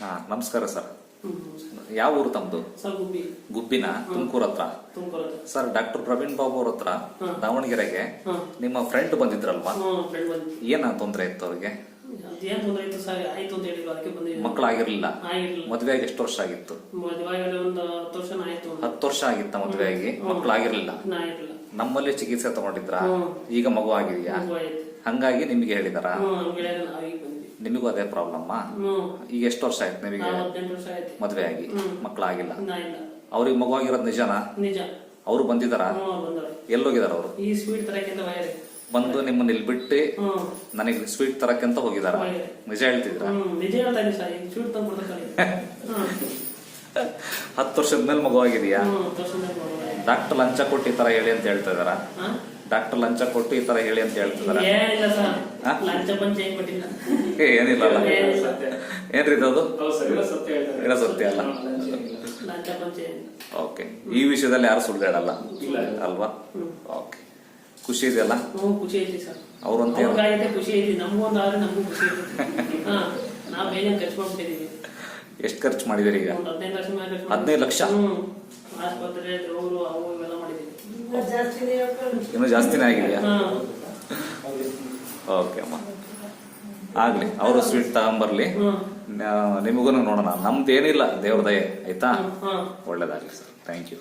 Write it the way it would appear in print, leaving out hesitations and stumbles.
ಹಾ, ನಮಸ್ಕಾರ ಸರ್. ಯಾವ ಊರು ತಮ್ದು? ಸರ್ ಗುಬ್ಬಿ. ಗುಬ್ಬಿನ ತುಮಕೂರು ಹತ್ರ. ಸರ್, ಡಾಕ್ಟರ್ ಪ್ರವೀಣ್ ಬಾಬು ಅವ್ರ ಹತ್ರ ದಾವಣಗೆರೆಗೆ ನಿಮ್ಮ ಫ್ರೆಂಡ್ ಬಂದಿದ್ರಲ್ವಾ? ಫ್ರೆಂಡ್ ಬಂದಿದ್ದು. ಏನ ತೊಂದರೆ ಇತ್ತು ಅವ್ರಿಗೆ? ಏನ್ ತೊಂದರೆ ಇತ್ತು ಸರ್? ಆಯ್ತು ಅಂತ ಹೇಳಿದ್ರು, ಅದಕ್ಕೆ ಬಂದಿದ್ದೆ. ಮಕ್ಕಳಾಗಿರ್ಲಿಲ್ಲ? ಆಗಿರ್ಲಿಲ್ಲ. ಮದುವೆಯಾಗಿ ಎಷ್ಟು ವರ್ಷ ಆಗಿತ್ತು? ಮದುವೆಯಾಗಿ ಒಂದು 10 ವರ್ಷ ಆಯ್ತು. 10 ವರ್ಷ ಆಗಿತ್ತ ಮದುವೆಯಾಗಿ? ಮಕ್ಕಳಾಗಿರ್ಲಿಲ್ಲ? ಆಗಿರ್ಲಿಲ್ಲ. ನಮ್ಮಲ್ಲಿ ಚಿಕಿತ್ಸೆ ತಗೊಂಡಿದ್ರ? ಈಗ ಮಗು ಆಗಿದೆಯಾ? ಹಂಗಾಗಿ ನಿಮ್ಗೆ ಹೇಳಿದಾರ? ನಿಮಗೂ ಅದೇ ಪ್ರಾಬ್ಲಮ್? ಈಗ ಎಷ್ಟು ವರ್ಷ ಆಯ್ತು ನಿಮಗೆ 18 ವರ್ಷ ಆಯ್ತು ಮದುವೆ ಆಗಿ? ಮಕ್ಕಳಾಗಿಲ್ಲ? ಇಲ್ಲ. ಅವ್ರಿಗೆ ಮಗು ಆಗಿರೋದು ನಿಜನಾ? ನಿಜ. ಅವ್ರು ಬಂದಿದಾರ? ಎಲ್ಲೋಗಿದಾರ ಅವರು? ಈ ಸ್ವೀಟ್ ತರಕ್ಕಿಂತ ವೈರೇ ಬಂದು ನಿಮ್ಮನ್ನ ಇಲ್ಲಿ ಬಿಟ್ಟು ನನಗೆ ಸ್ವೀಟ್ ತರಕ್ಕಂತ ಹೋಗಿದಾರ? ನಿಜ ಹೇಳ್ತಿದ್ರ? ನಿಜ ಹೇಳ್ತಾ ಸರ್. ಈಗ ಸ್ವೀಟ್ ತಂದು 10 ವರ್ಷದ ಮೇಲೆ ಮಗು ಆಗಿದೆಯಾ? ಡಾಕ್ಟರ್ ಲಂಚ ಕೊಟ್ಟು ಈ ತರ ಹೇಳಿ ಅಂತ ಹೇಳ್ತಾ ಇದಾರ? ಡಾಕ್ಟರ್ ಲಂಚ ಕೊಟ್ಟು ಈ ತರ ಹೇಳಿ ಅಂತ ಹೇಳ್ತಿದಾರ? ಏನಿಲ್ಲ ಸರ್, ಲಂಚ ಪಂಚ ಏನ್ ಕೊಟ್ಟಿಲ್ಲ. ಏನಿಲ್ಲ ಅಲ್ಲ? ಏನ್ರಿ ಅದು? ಏನೋ ಸತ್ಯ ಅಲ್ಲ. ಲಂಚ ಪಂಚ. ಓಕೆ, ಈ ವಿಷಯದಲ್ಲಿ ಯಾರು ಸುಳ್ಳು ಹೇಳಲ್ಲ ಅಲ್ವಾ? ಓಕೆ, ಖುಷಿ ಇದೆಯಲ್ಲ? ಖುಷಿ ಐತಿ ಸರ್. ಅವ್ರಂತ ಖುಷಿ ಐತಿ. ನಮಗೊಂದು ಆದ್ರೆ ನಮಗೂ ಖುಷಿ ಐತಿ. ನಾವ್ ಬೇಜಾನ್ ಖರ್ಚು ಮಾಡ್ಬಿಟ್ಟಿದೀವಿ. ಎಷ್ಟು ಖರ್ಚು ಮಾಡಿದಿರಿ ಈಗ? 15 ಲಕ್ಷ ಮೇಲೆ. 15 ಲಕ್ಷ? ಆಸ್ಪತ್ರೆ ರೋಡು ಅವು ಇವೆಲ್ಲ ಮಾಡಿದೀವಿ. ಇನ್ನೂ ಜಾಸ್ತಿನೇ ಆಗಿದೆಯಾ? ಓಕೆ ಅಮ್ಮ, ಆಗ್ಲಿ. ಅವರು ಸ್ವೀಟ್ ತಗೊಂಬರ್ಲಿ, ನಿಮಗೂ ನೋಡೋಣ. ನಮ್ದೇನಿಲ್ಲ, ದೇವ್ರ ದಯೆ. ಆಯ್ತಾ? ಒಳ್ಳೇದಾಗ್ಲಿ ಸರ್. Thank you.